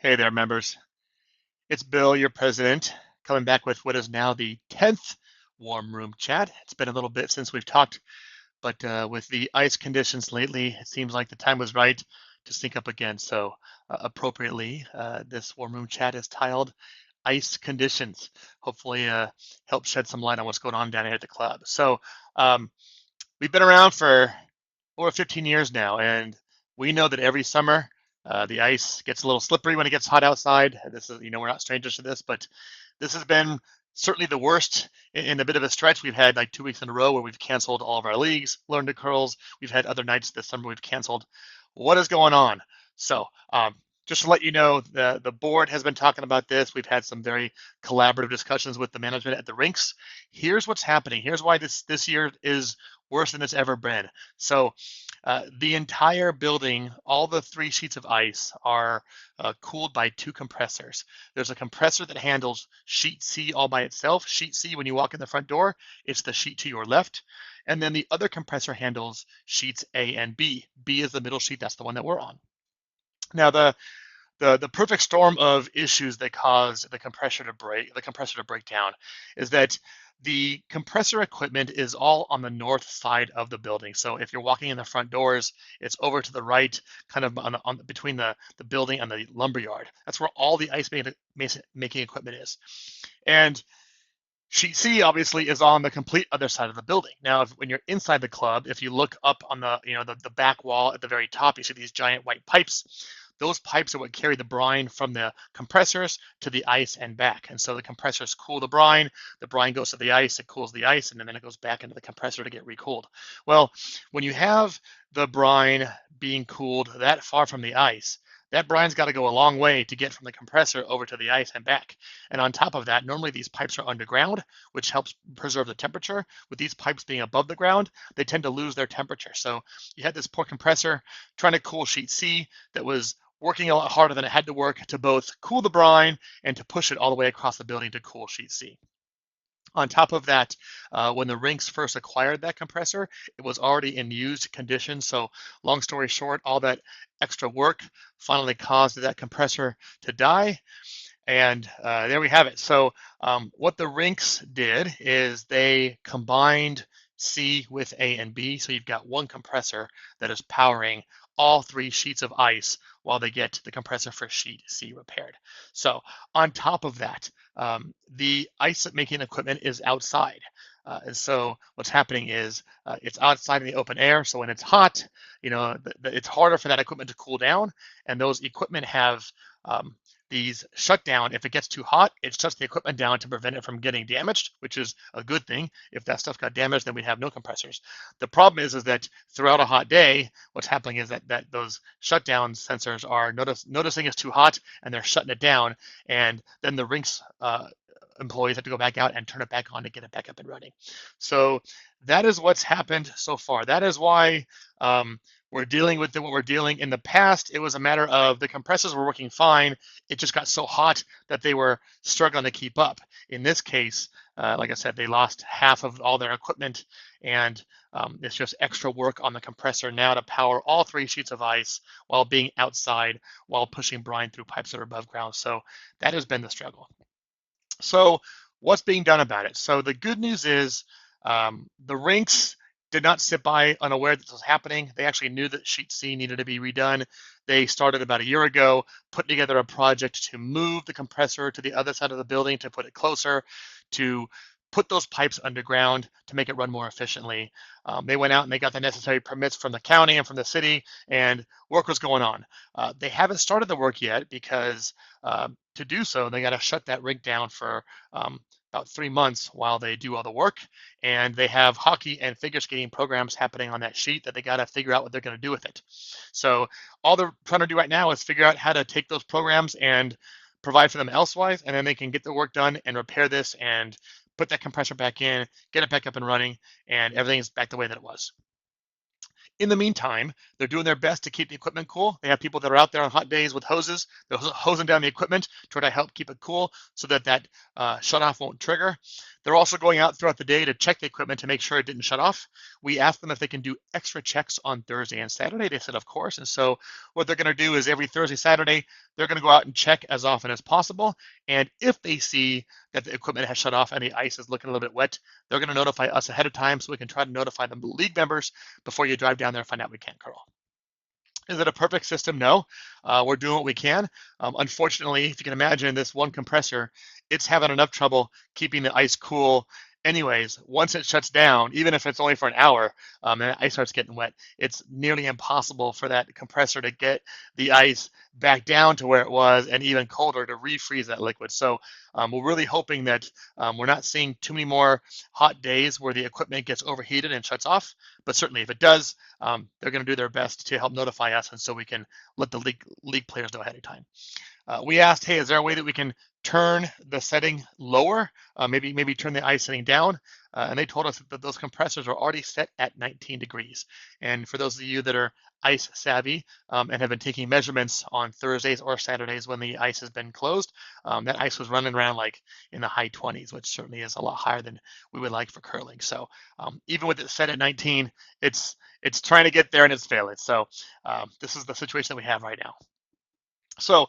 Hey there, members. It's Bill, your president, coming back with what is now the 10th Warm Room Chat. It's been a little bit since we've talked, but with the ice conditions lately, it seems like the time was right to sync up again. So, appropriately, this Warm Room Chat is titled Ice Conditions. Hopefully, help shed some light on what's going on down here at the club. So, um, we've been around for over 15 years now, and we know that every summer the ice gets a little slippery when it gets hot outside. This is, we're not strangers to this, but this has been certainly the worst in a bit of a stretch. We've had like 2 weeks in a row where we've canceled all of our leagues, learned to curls. We've had other nights this summer we've canceled. What is going on? So, just to let you know, the board has been talking about this. We've had some very collaborative discussions with the management at the rinks. Here's what's happening. Here's why this year is worse than it's ever been. So the entire building, all the 3 sheets of ice are cooled by 2 compressors. There's a compressor that handles sheet C all by itself. Sheet C, when you walk in the front door, it's the sheet to your left. And then the other compressor handles sheets A and B. B is the middle sheet. That's the one that we're on. Now, the perfect storm of issues that caused the compressor to break down is that the compressor equipment is all on the north side of the building. So if you're walking in the front doors, it's over to the right, kind of between the building and the lumber yard. That's where all the ice making equipment is. And Sheet C obviously is on the complete other side of the building. Now, when you're inside the club, if you look up on the back wall at the very top, you see these giant white pipes. Those pipes are what carry the brine from the compressors to the ice and back. And so the compressors cool the brine goes to the ice, it cools the ice, and then it goes back into the compressor to get recooled. Well, when you have the brine being cooled that far from the ice, that brine's got to go a long way to get from the compressor over to the ice and back. And on top of that, normally these pipes are underground, which helps preserve the temperature. With these pipes being above the ground, they tend to lose their temperature. So you had this poor compressor trying to cool sheet C that was working a lot harder than it had to work to both cool the brine and to push it all the way across the building to cool sheet C. On top of that, when the rinks first acquired that compressor, it was already in used condition. So, long story short, all that extra work finally caused that compressor to die. And there we have it. So, what the rinks did is they combined C with A and B. So, you've got one compressor that is powering all 3 sheets of ice while they get the compressor for sheet C repaired. So, on top of that, the ice making equipment is outside. And so what's happening is it's outside in the open air. So when it's hot, it's harder for that equipment to cool down. And those equipment have these shut down. If it gets too hot, it shuts the equipment down to prevent it from getting damaged, which is a good thing. If that stuff got damaged, then we'd have no compressors. The problem is that throughout a hot day, what's happening is that those shutdown sensors are noticing it's too hot and they're shutting it down. And then the rinks employees have to go back out and turn it back on to get it back up and running. So that is what's happened so far. That is why we're dealing with what we're dealing. In the past, it was a matter of the compressors were working fine. It just got so hot that they were struggling to keep up. In this case, like I said, they lost half of all their equipment, and it's just extra work on the compressor now to power all 3 sheets of ice while being outside, while pushing brine through pipes that are above ground. So that has been the struggle. So what's being done about it? So the good news is the rinks did not sit by unaware that this was happening. They actually knew that sheet C needed to be redone. They started about a year ago, putting together a project to move the compressor to the other side of the building, to put it closer, to put those pipes underground to make it run more efficiently. They went out and they got the necessary permits from the county and from the city, and work was going on. They haven't started the work yet because to do so, they got to shut that rink down for about 3 months while they do all the work. And they have hockey and figure skating programs happening on that sheet that they got to figure out what they're going to do with it. So all they're trying to do right now is figure out how to take those programs and provide for them elsewise, and then they can get the work done and repair this and put that compressor back in, get it back up and running, and everything is back the way that it was. In the meantime, they're doing their best to keep the equipment cool. They have people that are out there on hot days with hoses. They're hosing down the equipment to try to help keep it cool so that shutoff won't trigger. They're also going out throughout the day to check the equipment to make sure it didn't shut off. We asked them if they can do extra checks on Thursday and Saturday. They said, of course. And so what they're going to do is every Thursday, Saturday, they're going to go out and check as often as possible. And if they see that the equipment has shut off and the ice is looking a little bit wet, they're going to notify us ahead of time so we can try to notify the league members before you drive down there and find out we can't curl. Is it a perfect system? No. We're doing what we can. Unfortunately, if you can imagine this one compressor, it's having enough trouble keeping the ice cool. Anyways, once it shuts down, even if it's only for an hour, and the ice starts getting wet, it's nearly impossible for that compressor to get the ice back down to where it was and even colder to refreeze that liquid. So we're really hoping that we're not seeing too many more hot days where the equipment gets overheated and shuts off. But certainly if it does, they're going to do their best to help notify us, and so we can let the league players know ahead of time. We asked, hey, is there a way that we can turn the setting lower? Maybe turn the ice setting down. And they told us that those compressors are already set at 19 degrees. And for those of you that are ice savvy and have been taking measurements on Thursdays or Saturdays when the ice has been closed, that ice was running around like in the high 20s, which certainly is a lot higher than we would like for curling. So even with it set at 19, it's trying to get there and it's failing. So this is the situation that we have right now. So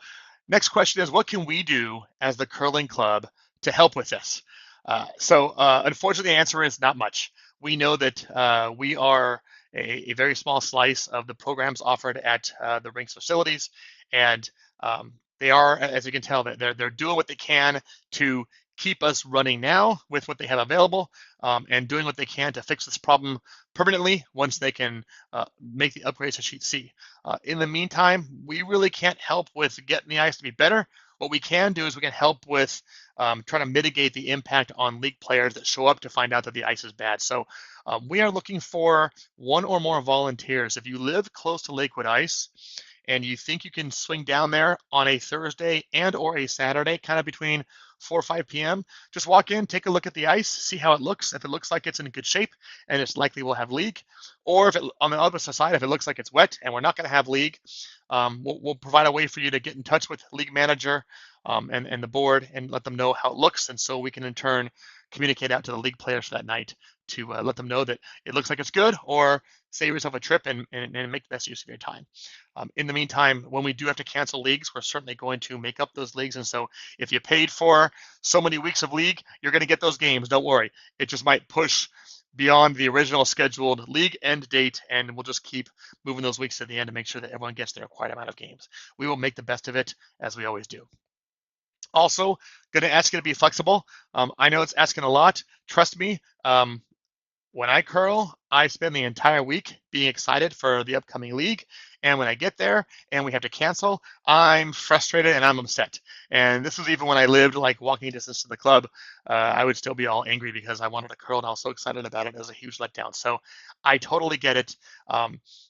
next question is, what can we do as the curling club to help with this? Unfortunately, the answer is not much. We know that we are a very small slice of the programs offered at the rinks facilities, and they are, as you can tell, that they're doing what they can to keep us running now with what they have available, and doing what they can to fix this problem permanently once they can make the upgrades to Sheet C. In the meantime, we really can't help with getting the ice to be better. What we can do is we can help with trying to mitigate the impact on league players that show up to find out that the ice is bad. So we are looking for one or more volunteers. If you live close to Lakewood Ice and you think you can swing down there on a Thursday and or a Saturday, kind of between 4 or 5 p.m., just walk in, take a look at the ice, see how it looks. If it looks like it's in good shape and it's likely we'll have league, or if it, on the other side, if it looks like it's wet and we're not going to have league, we'll provide a way for you to get in touch with league manager and the board and let them know how it looks. And so we can in turn communicate out to the league players for that night to let them know that it looks like it's good, or save yourself a trip and make the best use of your time. In the meantime, when we do have to cancel leagues, we're certainly going to make up those leagues. And so if you paid for so many weeks of league, you're going to get those games. Don't worry. It just might push beyond the original scheduled league end date, and we'll just keep moving those weeks to the end to make sure that everyone gets their required amount of games. We will make the best of it, as we always do. Also, going to ask you to be flexible. I know it's asking a lot. Trust me, when I curl, I spend the entire week being excited for the upcoming league. And when I get there and we have to cancel, I'm frustrated and I'm upset. And this was even when I lived like walking distance to the club. I would still be all angry because I wanted to curl and I was so excited about it. It was a huge letdown. So I totally get it.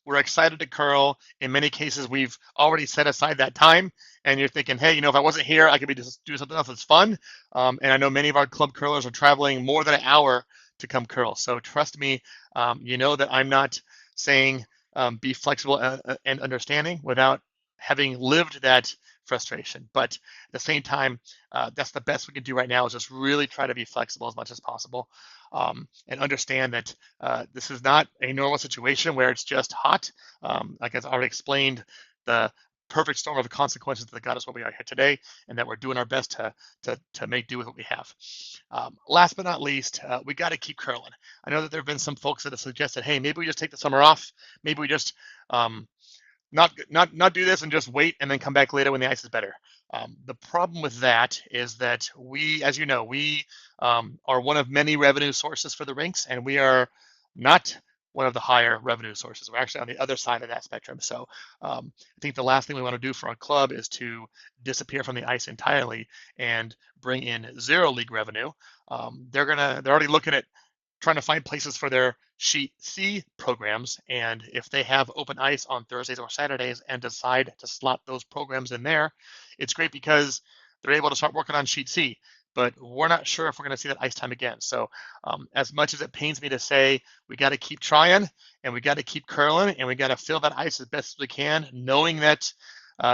We're excited to curl. In many cases, we've already set aside that time. And you're thinking, hey, if I wasn't here, I could be just doing something else that's fun. And I know many of our club curlers are traveling more than an hour to come curl. So trust me, you know that I'm not saying be flexible and understanding without having lived that frustration. But at the same time, that's the best we can do right now, is just really try to be flexible as much as possible, and understand that this is not a normal situation where it's just hot. Like I've already explained, the perfect storm of consequences that got us where we are here today, and that we're doing our best to make do with what we have. Last but not least, we got to keep curling. I know that there have been some folks that have suggested, hey, maybe we just take the summer off. Maybe we just not do this and just wait and then come back later when the ice is better. The problem with that is that we, as you know, we are one of many revenue sources for the rinks, and we are not one of the higher revenue sources. We're actually on the other side of that spectrum. So I think the last thing we want to do for our club is to disappear from the ice entirely and bring in zero league revenue. They're already looking at trying to find places for their Sheet C programs. And if they have open ice on Thursdays or Saturdays and decide to slot those programs in there, it's great because they're able to start working on Sheet C. But we're not sure if we're going to see that ice time again. So as much as it pains me to say, we got to keep trying and we got to keep curling and we got to fill that ice as best as we can, knowing that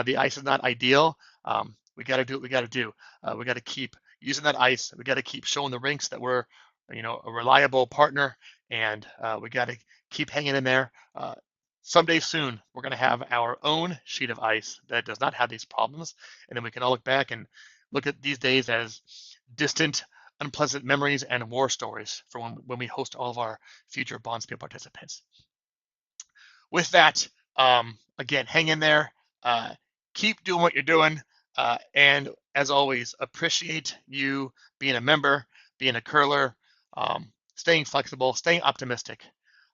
the ice is not ideal. We got to do what we got to do. We got to keep using that ice. We got to keep showing the rinks that we're, a reliable partner, and we got to keep hanging in there. Someday soon, we're going to have our own sheet of ice that does not have these problems, and then we can all look back and look at these days as distant, unpleasant memories and war stories for when we host all of our future Bonspiel participants. With that, again, hang in there, uh, keep doing what you're doing, and as always, appreciate you being a member, being a curler, staying flexible, staying optimistic.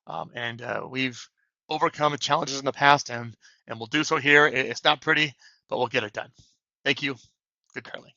And we've overcome challenges in the past, and we'll do so here. It's not pretty, but we'll get it done. Thank you. Good curling.